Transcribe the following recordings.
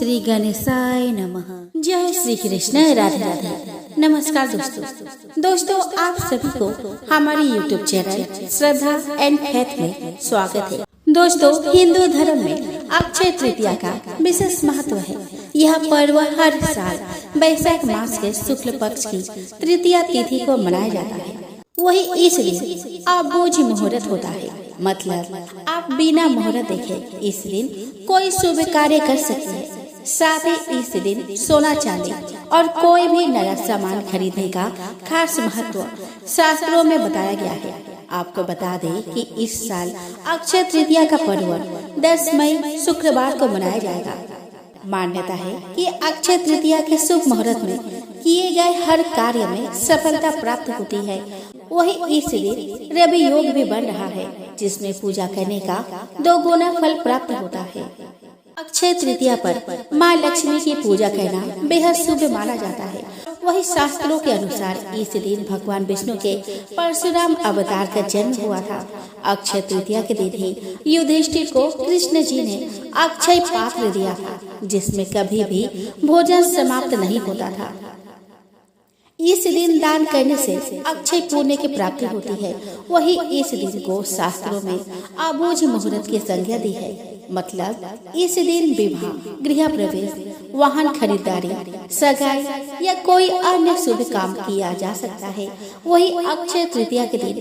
श्री गणेशाय नमः। जय श्री कृष्ण। राधे राधे। नमस्कार दोस्तों आप सभी को हमारे YouTube channel Shraddha and faith में स्वागत है। दोस्तों, हिंदू धर्म में अक्षय तृतीया का विशेष महत्व है। यह पर्व हर साल वैशाख मास के शुक्ल पक्ष की तृतीया तिथि को मनाया जाता है। वही इस दिन अबूझ मुहूर्त होता है, मतलब आप बिना मुहूर्त देखे इस दिन कोई शुभ कार्य कर सकते हैं। साथ ही इस दिन सोना चांदी और कोई भी नया सामान खरीदने का खास महत्व शास्त्रों में बताया गया है। आपको बता दें कि इस साल अक्षय तृतीया का पर्व 10 मई शुक्रवार को मनाया जाएगा। मान्यता है कि अक्षय तृतीया के शुभ मुहूर्त में किए गए हर कार्य में सफलता प्राप्त होती है। वही इस दिन रवि योग भी बन रहा है, जिसमें पूजा करने का 2 गुना फल प्राप्त होता है। अक्षय तृतीया पर माँ लक्ष्मी की पूजा करना बेहद शुभ माना जाता है। वही शास्त्रों के अनुसार इस दिन भगवान विष्णु के परशुराम अवतार का जन्म हुआ था। अक्षय तृतीया के दिन ही युधिष्ठिर को कृष्ण जी ने अक्षय पात्र दिया था, जिसमें कभी भी भोजन समाप्त नहीं होता था। इस दिन दान करने से अक्षय पुण्य की प्राप्ति होती है। वही इस दिन को शास्त्रों में अबूझ मुहूर्त की संज्ञा दी है, मतलब इस दिन विवाह, गृह प्रवेश, वाहन खरीदारी, सगाई या कोई अन्य शुभ काम किया जा सकता है। वही अक्षय तृतीया के दिन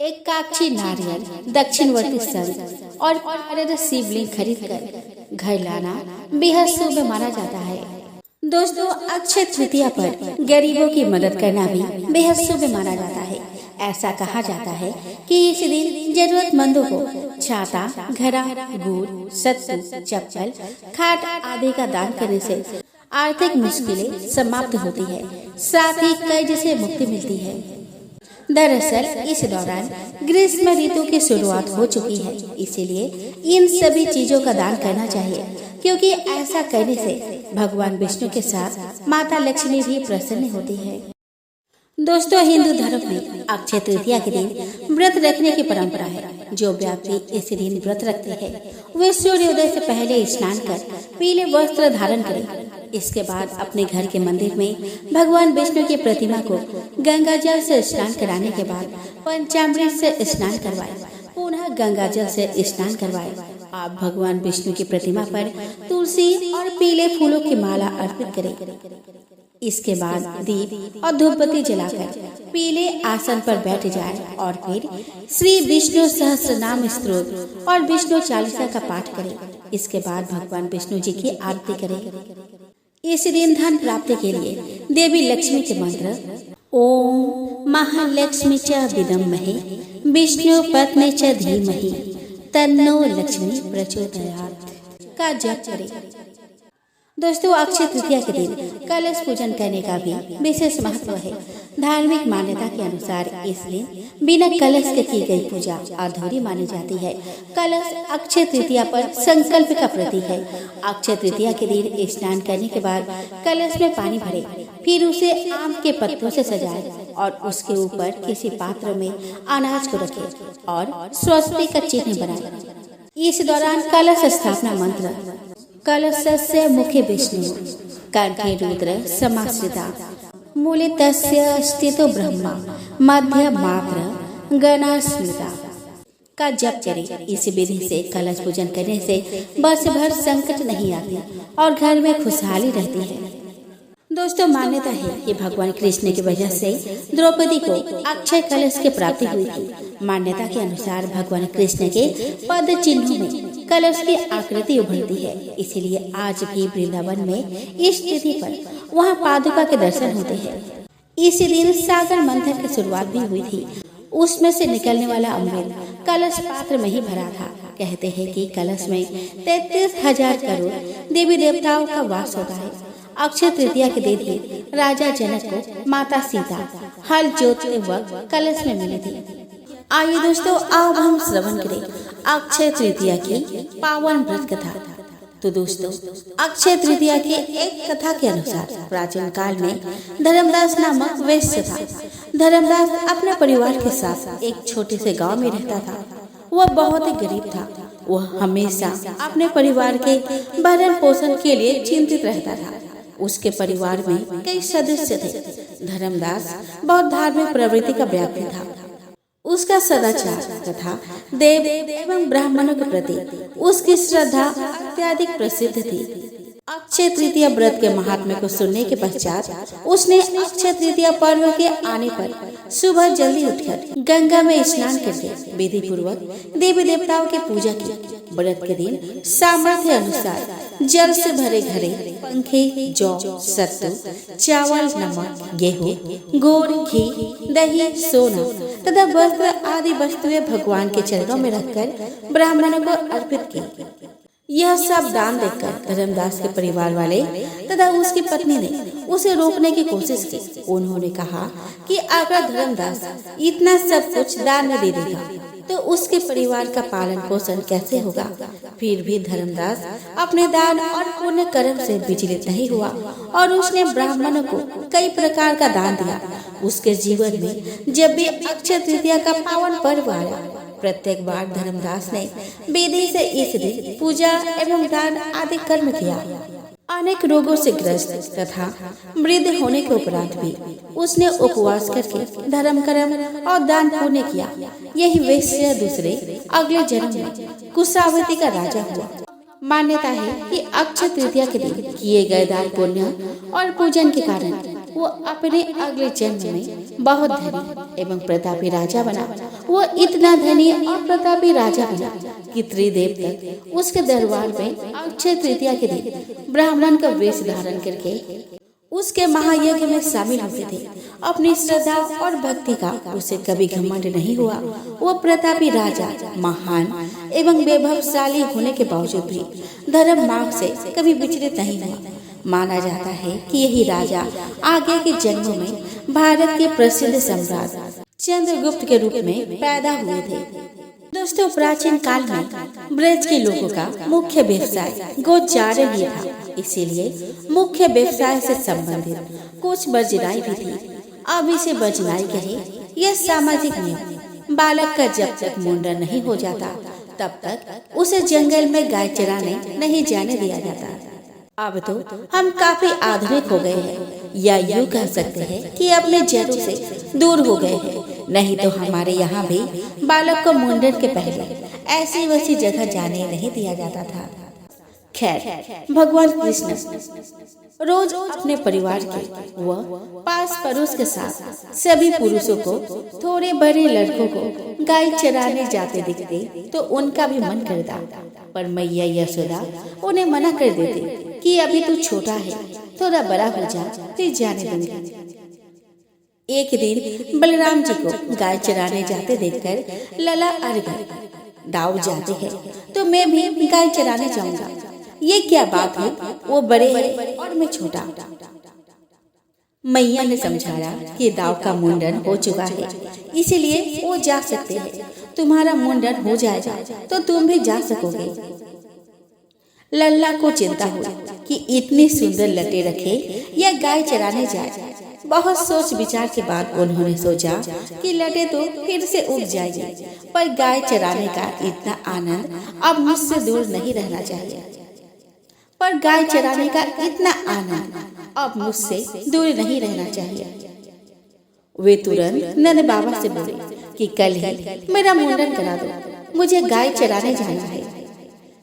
एकाक्षी नारियल, दक्षिणवर्ती संत और शिवलिंग खरीद कर घर लाना बेहद शुभ माना जाता है। दोस्तों, अक्षय तृतीया पर गरीबों की मदद करना भी बेहद शुभ माना जाता है। ऐसा कहा जाता है कि इस दिन जरूरतमंदों को छाता, घड़ा, गुड़, सत्तू, चप्पल, खाट आदि का दान करने से आर्थिक मुश्किलें समाप्त होती है, साथ ही कर्ज से मुक्ति मिलती है। दरअसल इस दौरान ग्रीष्म ऋतु की शुरुआत हो चुकी है, इसीलिए इन सभी चीजों का दान करना चाहिए, क्योंकि ऐसा करने से भगवान विष्णु के साथ माता लक्ष्मी भी प्रसन्न होती है। दोस्तों, हिंदू धर्म में अक्षय तृतीया के दिन व्रत रखने की परंपरा है। जो व्यक्ति इस दिन व्रत रखते हैं वे सूर्योदय से पहले स्नान कर पीले वस्त्र धारण करें। इसके बाद अपने घर के मंदिर में भगवान विष्णु की प्रतिमा को गंगा जल से स्नान कराने के बाद पंचामृत से स्नान करवाएं। पुनः गंगा जल से स्नान करवाएं। आप भगवान विष्णु की प्रतिमा पर तुलसी और पीले फूलों की माला अर्पित करें। इसके बाद दीप और धूपबत्ती जलाकर पीले आसन पर बैठ जाएं और फिर श्री विष्णु सहस्रनाम स्तोत्र और विष्णु चालीसा का पाठ करें। इसके बाद भगवान विष्णु जी की आरती करें। इस दिन धन प्राप्ति के लिए देवी लक्ष्मी के मंत्र ओम महालक्ष्मी च विद्महे विष्णु पत्नी च धीमहि तन्नो लक्ष्मी प्रचोदयात् का जप करें। दोस्तों, अक्षय तृतीया के दिन कलश पूजन करने का भी विशेष महत्व है। धार्मिक मान्यता के अनुसार इस दिन बिना कलश के की गई पूजा अधूरी मानी जाती है। कलश अक्षय तृतीया पर संकल्प का प्रतीक है। अक्षय तृतीया के दिन स्नान करने के बाद कलश में पानी भरे, फिर उसे आम के पत्तों से सजाए और उसके ऊपर किसी पात्र में अनाज को रखे और स्वस्ति का चिन्ह बनाए। इस दौरान कलश स्थापना मंत्र कलशस्य मुखे विष्णु कंठे रुद्र समाश्रिता मूले तस्य स्थितो ब्रह्मा मध्य मात्र गणास्मिता का जप करें। इस विधि से कलश पूजन करने से वर्ष भर संकट नहीं आते और घर में खुशहाली रहती है। दोस्तों, मान्यता है कि भगवान कृष्ण की वजह से द्रौपदी को अक्षय कलश की प्राप्ति हुई थी। मान्यता के अनुसार भगवान कृष्ण के पद चिन्हों में कलश की आकृति उभरती है, इसीलिए आज भी वृंदावन में इस तिथि पर वहां पादुका के दर्शन होते हैं। इसी दिन सागर मंथन की शुरुआत भी हुई थी। उसमें से निकलने वाला अमृत कलश पात्र में ही भरा था। कहते हैं कि कलश में 33,000 करोड़ देवी देवताओं का वास होता है। अक्षय तृतीया के दिन ही राजा जनक को माता सीता हल जोतते वक्त कलश में मिली थी। आइए दोस्तों, अब हम श्रवण करें अक्षय तृतीया की पावन व्रत कथा। तो दोस्तों, अक्षय तृतीया की एक कथा के अनुसार प्राचीन काल में धर्मदास नामक वैश्य था। धर्मदास अपने परिवार के साथ एक छोटे से गांव में रहता था। वह बहुत ही गरीब था। वह हमेशा अपने परिवार के भरण पोषण के लिए चिंतित रहता था। उसके परिवार में कई सदस्य थे। धर्मदास बहुत धार्मिक प्रवृत्ति का व्यक्ति था। उसका सदाचार तथा देव एवं ब्राह्मणों के प्रति उसकी श्रद्धा अत्यधिक प्रसिद्ध थी। अक्षय तृतीया व्रत के महात्म्य को सुनने के पश्चात उसने अक्षय तृतीया पर्व के आने पर सुबह जल्दी उठकर गंगा में स्नान करके विधि पूर्वक देवी देवताओं की पूजा की। व्रत के दिन सामर्थ्य अनुसार जल से भरे घड़े, पंखे, जौ, सत्तू, चावल, नमक, गेहूँ, गुड़, घी, दही, सोना तथा वस्त्र आदि वस्तुएं भगवान के चरणों में रखकर ब्राह्मणों को अर्पित की। यह सब दान देखकर धर्मदास के परिवार वाले तथा उसकी पत्नी ने उसे रोकने की कोशिश की। उन्होंने कहा कि अगर धर्मदास इतना सब कुछ दान में दे देगा तो उसके परिवार का पालन पोषण कैसे होगा। फिर भी धर्मदास अपने दान और पुण्य कर्म से विचलित नहीं हुआ और उसने ब्राह्मणों को कई प्रकार का दान दिया। उसके जीवन में जब भी अक्षय तृतीया का पावन पर्व आया, प्रत्येक बार धर्मदास ने विधि से इस दिन पूजा एवं दान आदि कर्म किया। अनेक रोगों से ग्रस्त तथा वृद्ध होने के उपरांत भी उसने उपवास करके धर्म कर्म और दान पुण्य किया। यही वैश्य दूसरे अगले जन्म में कुशावती का राजा हुआ। मान्यता है कि अक्षय तृतीया के दिन किए गए दान पुण्य और पूजन के कारण वो अपने अगले जन्म में बहुत धनी एवं प्रतापी राजा बना। वो इतना धनी और प्रतापी राजा बना कि त्रिदेव तक उसके दरबार में अक्षय तृतीया के दिन ब्राह्मण का वेश धारण करके उसके महायज्ञ में शामिल होते थे। अपनी श्रद्धा और भक्ति का उसे कभी घमंड नहीं हुआ। वो प्रतापी राजा महान एवं वैभवशाली होने के बावजूद भी धर्म मार्ग से कभी विचलित नहीं हुआ। माना जाता है कि यही राजा आगे के जन्मों में भारत के प्रसिद्ध सम्राट चंद्रगुप्त के रूप में पैदा हुए थे। दोस्तों, प्राचीन काल में ब्रज के लोगों का मुख्य व्यवसाय गोचारण ही था। इसीलिए मुख्य व्यवसाय से संबंधित कुछ बजनाई भी थी। अब इसे बजनाई कहे। यह सामाजिक नियम बालक का जब तक मुंडन नहीं हो जाता तब तक उसे जंगल में गाय चराने नहीं जाने दिया जाता। अब तो हम काफी आधुनिक हो गए हैं, या यूँ कह सकते हैं कि अपने जड़ों से दूर हो गए हैं। नहीं तो हमारे यहाँ भी बालक को मुंडन के पहले ऐसी वैसी जगह जाने नहीं दिया जाता था। खैर, भगवान कृष्ण रोज अपने परिवार के व पास पड़ोस के साथ सभी पुरुषों को, थोड़े बड़े लड़कों को गाय चराने जाते दिखते तो उनका भी मन करता, पर मैया यशोदा उन्हें मना कर देती कि अभी तू छोटा है, थोड़ा बड़ा हो जा फिर जाने देंगे। एक दिन बलराम जी को गाय चराने जाते देखकर लला अड़ गए। दाऊ जाते हैं तो मैं भी गाय चराने जाऊंगा। ये क्या बात है, वो बड़े हैं और मैं छोटा। मैया ने समझाया कि दाऊ का मुंडन हो चुका है, इसीलिए वो जा सकते हैं। तुम्हारा मुंडन हो जाएगा तो तुम भी जा सकोगे। लल्ला को चिंता हुई कि इतनी सुंदर लटे रखे या गाय चराने जाए। बहुत सोच विचार के बाद उन्होंने सोचा कि लटे तो फिर से उग जाएगी, पर गाय चराने का इतना आनंद अब मुझसे दूर नहीं रहना चाहिए। अब मुझसे दूर नहीं रहना चाहिए। वे तुरंत नंद बाबा से बोले कि कल ही मेरा मुंडन करा दो, मुझे गाय चराने जाना है।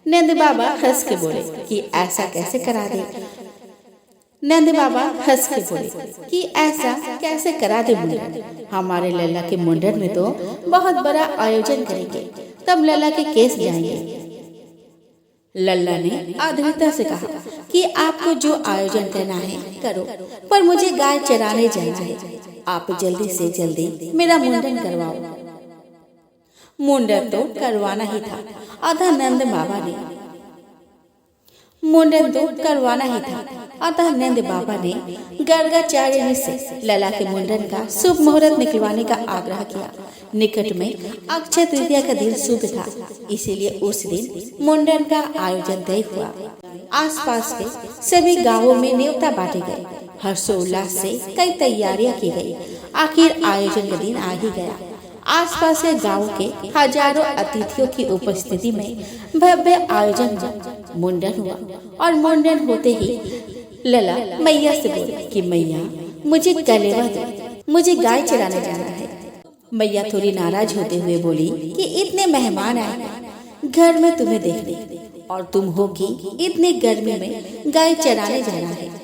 नंद बाबा हंस के बोले कि ऐसा कैसे करा दे। करा दे मुंडन? हमारे लल्ला के मुंडन में तो बहुत बड़ा आयोजन करेंगे, तब लल्ला के केस जाएंगे। लल्ला ने आधुनिकता से कहा कि आपको जो आयोजन करना है करो, पर मुझे गाय चराने जाना है। आप जल्दी से जल्दी मेरा मुंडन करवाओ। मुंडन तो करवाना ही था, अतः नंद बाबा ने गर्गाचार्य से लला के मुंडन का शुभ मुहूर्त निकलवाने का आग्रह किया। निकट में अक्षय तृतीया का दिन शुभ था, इसीलिए उस दिन मुंडन का आयोजन तय हुआ। आसपास के सभी गांवों में न्योता बांटे गए। हर्षोल्लास से कई तैयारियां की गई। आखिर आयोजन का दिन आ ही गया। आसपास के गांव के हजारों अतिथियों की उपस्थिति में भव्य आयोजन हुआ, मुंडन हुआ। और मुंडन होते ही लला मैया से बोली कि मैया मुझे कलेवा दो, मुझे गाय चराने जाना है। मैया थोड़ी नाराज होते हुए बोली कि इतने मेहमान आए घर में तुम्हें देखने, और तुम हो कि इतनी गर्मी में गाय चराने जाना है।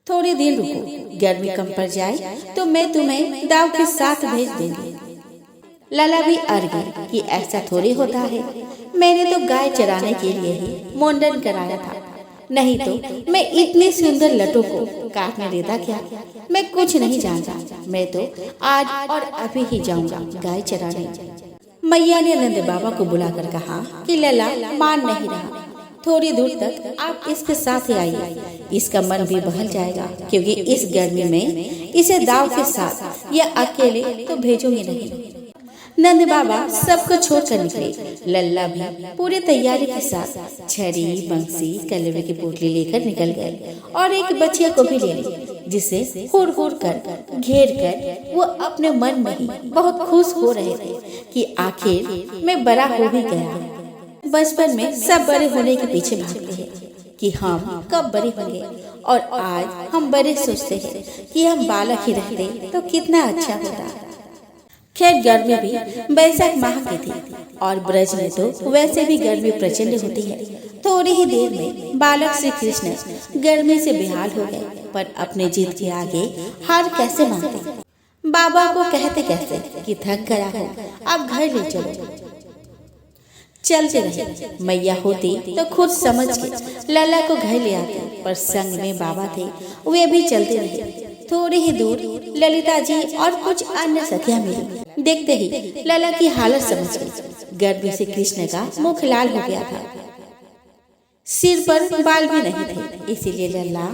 थोड़े दिन रुको, गर्मी कम पड़ जाए तो मैं तुम्हें दाव के साथ भेज दूंगी। लला भी अड़ गई कि ऐसा थोड़ी होता है, मैंने तो गाय चराने के लिए ही मुंडन कराया था, नहीं तो मैं इतनी सुंदर लटों को काटने देता क्या। मैं कुछ नहीं जानता, मैं तो आज और अभी ही जाऊंगा गाय चराने। मैया ने नंद बाबा को बुलाकर कहा कि लला मान नहीं रहा, थोड़ी दूर तक आप इसके साथ ही आइए, इसका मन भी बहल जाएगा, क्योंकि इस गर्मी में इसे दाव के साथ या अकेले तो भेजोगे नहीं। नंद बाबा सबको छोड़कर निकले। लल्ला भी पूरी तैयारी के साथ छड़ी, बंसी, कलेवे की पोटली लेकर निकल गए और एक बच्चिया को भी ले ली, जिसे हुड़ कर घेर कर वो अपने मन में ही बहुत खुश हो रहे थे कि आखिर मैं बड़ा हो भी गया। बचपन में सब बड़े होने के पीछे भागते हैं कि हम कब बड़े होंगे, और आज हम बड़े सोचते हैं कि हम बालक ही रहते तो कितना अच्छा होता। खैर गर्मी भी बैसाख माह की थी और ब्रज में तो वैसे भी गर्मी प्रचंड होती है। थोड़ी ही देर में बालक श्री कृष्ण गर्मी से बेहाल हो गए, पर अपने जिद के आगे हार कैसे मानते। बाबा को कहते कहते कि थक गया हो, अब घर ले चलो। चलते रहे। मैया होती तो खुद समझ के लला को घर ले आती, पर संग में बाबा थे, वे भी चलते रहे। थोड़ी ही दूर ललिता जी और कुछ अन्य सखियां मिली। देखते ही लला की हालत समझ गई। गर्मी से कृष्ण का मुख लाल हो गया था, सिर पर बाल भी नहीं थे, इसीलिए लला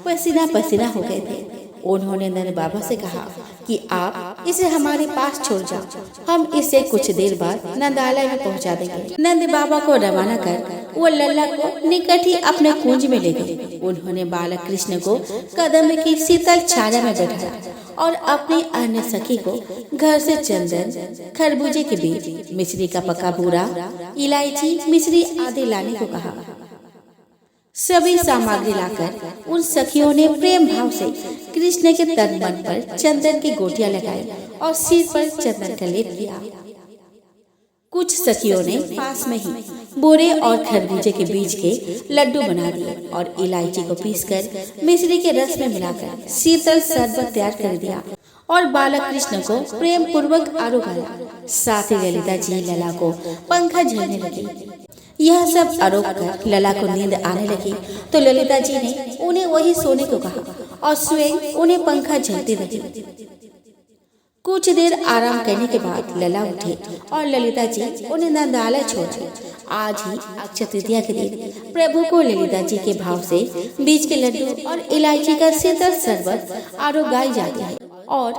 पसीना पसीना हो गए थे। उन्होंने नंद बाबा से कहा कि आप इसे हमारे पास छोड़ जाओ, हम इसे कुछ देर बाद नंदालय में पहुंचा देंगे। नंद बाबा को रवाना कर वो लल्ला को निकट ही अपने कुंज में ले गए। उन्होंने बालक कृष्ण को कदम की शीतल छाया में बैठाया और अपनी अन्य सखी को घर से चंदन, खरबूजे के बीज, मिश्री का पका बूरा, इलायची, मिश्री आदि लाने को कहा। सभी सामग्री लाकर उन सखियों ने प्रेम भाव से कृष्ण के तन मन पर चंदन की गोटियां लगाई और सिर पर चंदन का लेप किया। कुछ सखियों ने पास में ही बोरे और खरबूजे के बीज के लड्डू बना दिए और इलायची को पीसकर मिश्री के रस में मिलाकर शीतल शरबत तैयार कर दिया और बालक कृष्ण को प्रेम पूर्वक आरोगाया। साथ ही ललिता जी लला को पंखा झलने लगी। यह सब आरोप कर लला को नींद आने लगी तो ललिता जी ने उन्हें वही सोने को कहा और स्वयं उन्हें पंखा झलती रही। कुछ देर आराम करने के बाद लला उठी और ललिता जी उन्हें नंदालय छोड़ दी। आज ही अक्षय तृतीया के दिन प्रभु को ललिता जी के भाव से बीज के लड्डू और इलायची का शीतल शरबत आरोगाई जाती है और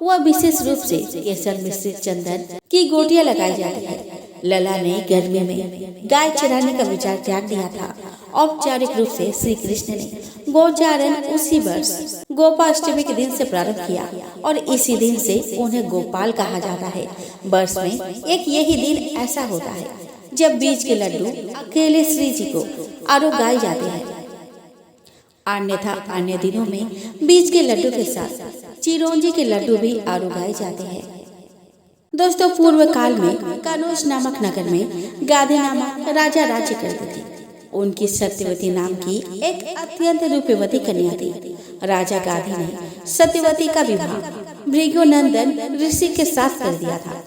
वह विशेष रूप से केसर मिश्रित चंदन की गोटियां लगाई जाती है। लला ने गर्मी में गाय चराने का विचार त्याग दिया था। औपचारिक रूप से श्री कृष्ण ने गोचारण उसी वर्ष गोपाष्टमी के दिन से प्रारंभ किया और इसी दिन से उन्हें गोपाल कहा जाता है। वर्ष में एक यही दिन ऐसा होता है जब बीज के लड्डू अकेले श्री जी को आरोगाए जाते हैं। अन्यथा अन्य दिनों में बीज के लड्डू के साथ चिरौंजी के लड्डू भी आरोगाए जाते हैं। दोस्तों, पूर्व काल में कनौज नामक नगर में गाधी नामक राजा राज्य करते थे। उनकी सत्यवती नाम की एक अत्यंत रूपवती कन्या थी। राजा गाधी ने सत्यवती का विवाह भृगुनंदन ऋषि के साथ कर दिया था।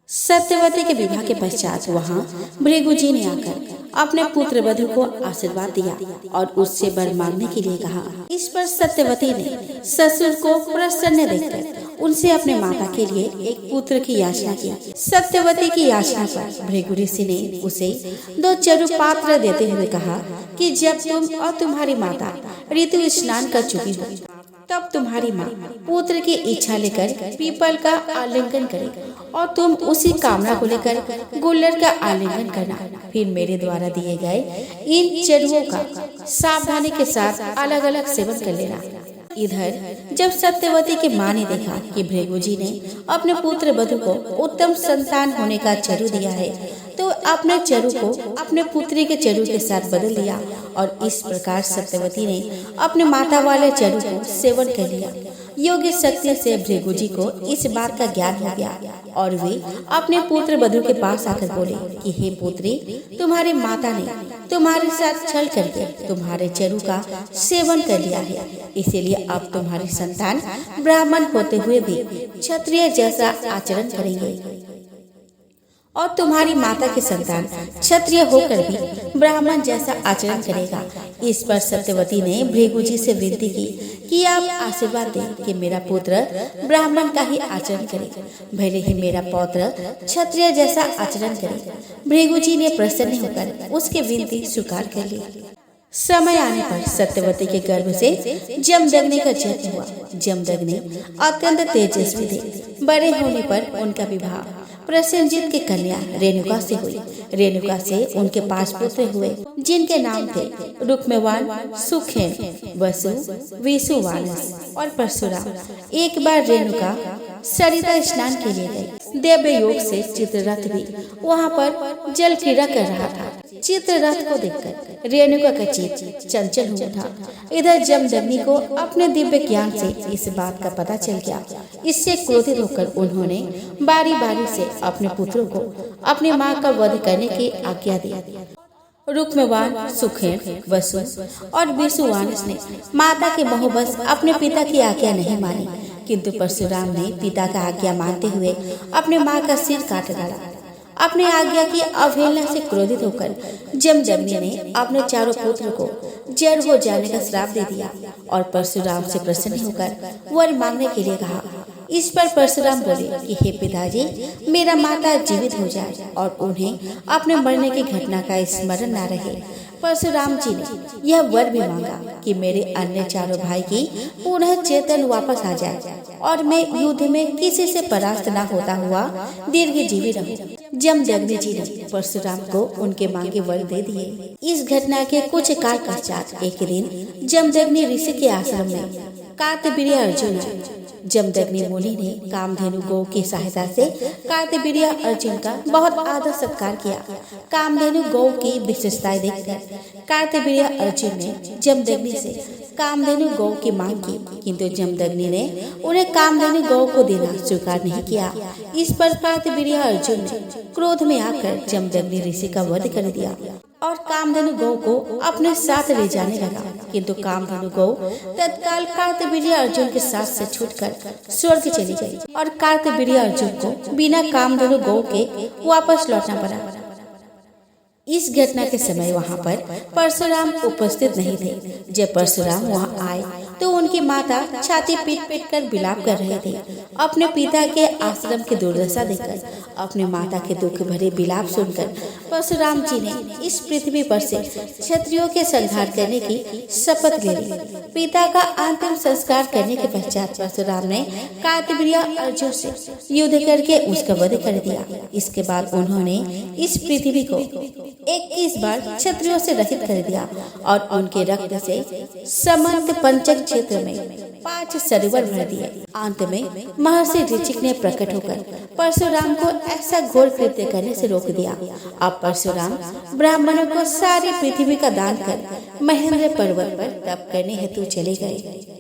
सत्यवती के विवाह के पश्चात वहां भृगु जी ने आकर अपने पुत्र वधु को आशीर्वाद दिया और उससे वर मांगने के लिए कहा। इस पर सत्यवती ने ससुर को प्रसन्न देखकर उनसे अपने माता के लिए एक पुत्र की याचना की। सत्यवती की याचना पर भृगु ऋषि ने उसे 2 चरु पात्र देते हुए कहा कि जब तुम और तुम्हारी माता ऋतु स्नान कर चुकी हो तब तुम्हारी माँ पुत्र की इच्छा लेकर पीपल का आलिंगन करे और तुम उसी कामना को लेकर गुल्लर का आलिंगन करना। फिर मेरे द्वारा दिए गए इन चरुओं का सावधानी के साथ अलग अलग सेवन कर लेना। इधर जब सत्यवती की माँ ने देखा कि भृगु जी ने अपने पुत्र वधु को उत्तम संतान होने का चरु दिया है, तो अपने चरु को अपने पुत्री के चरु के साथ बदल दिया और इस प्रकार सत्यवती ने अपने माता वाले चरु को सेवन कर लिया। योग्य शक्ति से भृगु जी को इस बात का ज्ञान हो गया और वे अपने पुत्र वधु के पास आकर बोले कि हे पुत्री, तुम्हारी माता ने तुम्हारे साथ छल करके तुम्हारे चरु का सेवन कर लिया है, इसीलिए अब तुम्हारी संतान ब्राह्मण होते हुए भी क्षत्रिय जैसा आचरण करेंगे और तुम्हारी माता की संतान क्षत्रिय होकर भी ब्राह्मण जैसा आचरण करेगा। इस पर सत्यवती ने भृगु जी से विनती की कि आप आशीर्वाद दें कि मेरा पुत्र ब्राह्मण का ही आचरण करे, भले ही मेरा पौत्र क्षत्रिय जैसा आचरण करे। भृगु जी ने प्रसन्न होकर उसकी विनती स्वीकार कर ली। समय आने पर सत्यवती के गर्भ से जमदग्नि का जन्म हुआ। जमदग्नि अत्यंत तेजस्वी थे। बड़े होने पर उनका विवाह प्रसेनजित की कन्या रेणुका से हुई। रेणुका से उनके 5 पुत्र हुए, जिनके नाम थे रुक्मवान, सुखेन, वसु, विसुवानस और परशुराम। एक बार रेणुका सरिता स्नान के लिए गई। दिव्य योग से चित्ररथ भी वहाँ पर जल क्रीड़ा कर रहा था। चित्ररथ को देखकर रेणुका का चित्त चंचल हो उठा। इधर जमदग्नि को अपने दिव्य ज्ञान से इस बात का पता चल गया। इससे क्रोधित होकर उन्होंने बारी बारी से अपने पुत्रों को अपनी मां का वध करने की आज्ञा दी। रुक्मवान, सुखेन, वसु और विसुवानस ने माता के मोहवश अपने पिता की आज्ञा नहीं मानी, किंतु परशुराम ने पिता का आज्ञा मानते हुए अपने मां का सिर काट डाला। अपनी आज्ञा की अवहेलना से क्रोधित होकर जमदग्नि ने अपने चारों पुत्र को जड़ हो जाने का श्राप दे दिया और परशुराम से प्रसन्न होकर वर मांगने के लिए कहा। इस पर परशुराम बोले कि हे पिताजी, मेरा माता जीवित हो जाए और उन्हें अपने मरने की घटना का स्मरण न रहे। परशुराम जी ने यह वर भी मांगा कि मेरे अन्य चारों भाई की पुनः चेतन वापस आ जाए और मैं युद्ध में किसी से परास्त न होता हुआ दीर्घजीवी रहूं। जमदग्नि जी ने परशुराम को उनके मांगे वर दे दिए। इस घटना के कुछ काल पश्चात एक दिन जमदग्नि ऋषि के आश्रम में कार्तवीर्य अर्जुन आए। जमदग्नि मुनि ने कामधेनु गौ की सहायता से कार्तवीर्य अर्जुन का बहुत आदर सत्कार किया। कामधेनु गौ की विशेषताएं देखकर कार्तवीर्य अर्जुन ने जमदग्नि से कामधेनु गौ की मांग की, किंतु जमदग्नि ने उन्हें कामधेनु गौ को देना स्वीकार नहीं किया। इस पर कार्तवीर्य अर्जुन ने क्रोध में आकर जमदग्नि ऋषि का वध कर दिया और कामधेनु गौ को अपने साथ ले जाने लगा, किंतु कामधेनु गौ तत्काल कार्तवीर्य अर्जुन के साथ से छूटकर स्वर्ग चली गई और कार्तवीर्य अर्जुन को बिना कामधेनु गौ के वापस लौटना पड़ा। इस घटना के समय वहाँ पर परशुराम उपस्थित नहीं थे। जब परशुराम वहाँ आए तो उनकी माता छाती पीट पीट कर विलाप कर रहे थे। अपने पिता के आश्रम की दुर्दशा देखकर, अपने माता के दुख भरे विलाप सुनकर परशुराम जी ने इस पृथ्वी पर से क्षत्रियों के संहार करने की शपथ ले ली। पिता का अंतिम संस्कार करने के पश्चात परशुराम ने कार्तवीर्य अर्जुन से युद्ध करके उसका वध कर दिया। इसके बाद उन्होंने इस पृथ्वी को 21 बार क्षत्रियों से रहित कर दिया और उनके रक्त से समंत पंचक क्षेत्र में 5 सरोवर भर दिए। अंत में महर्षि ऋचिक ने प्रकट होकर परशुराम को ऐसा घोर कृत्य करने से रोक दिया। अब परशुराम ब्राह्मणों को सारी पृथ्वी का दान कर महेंद्र पर्वत पर तप करने हेतु चले गए।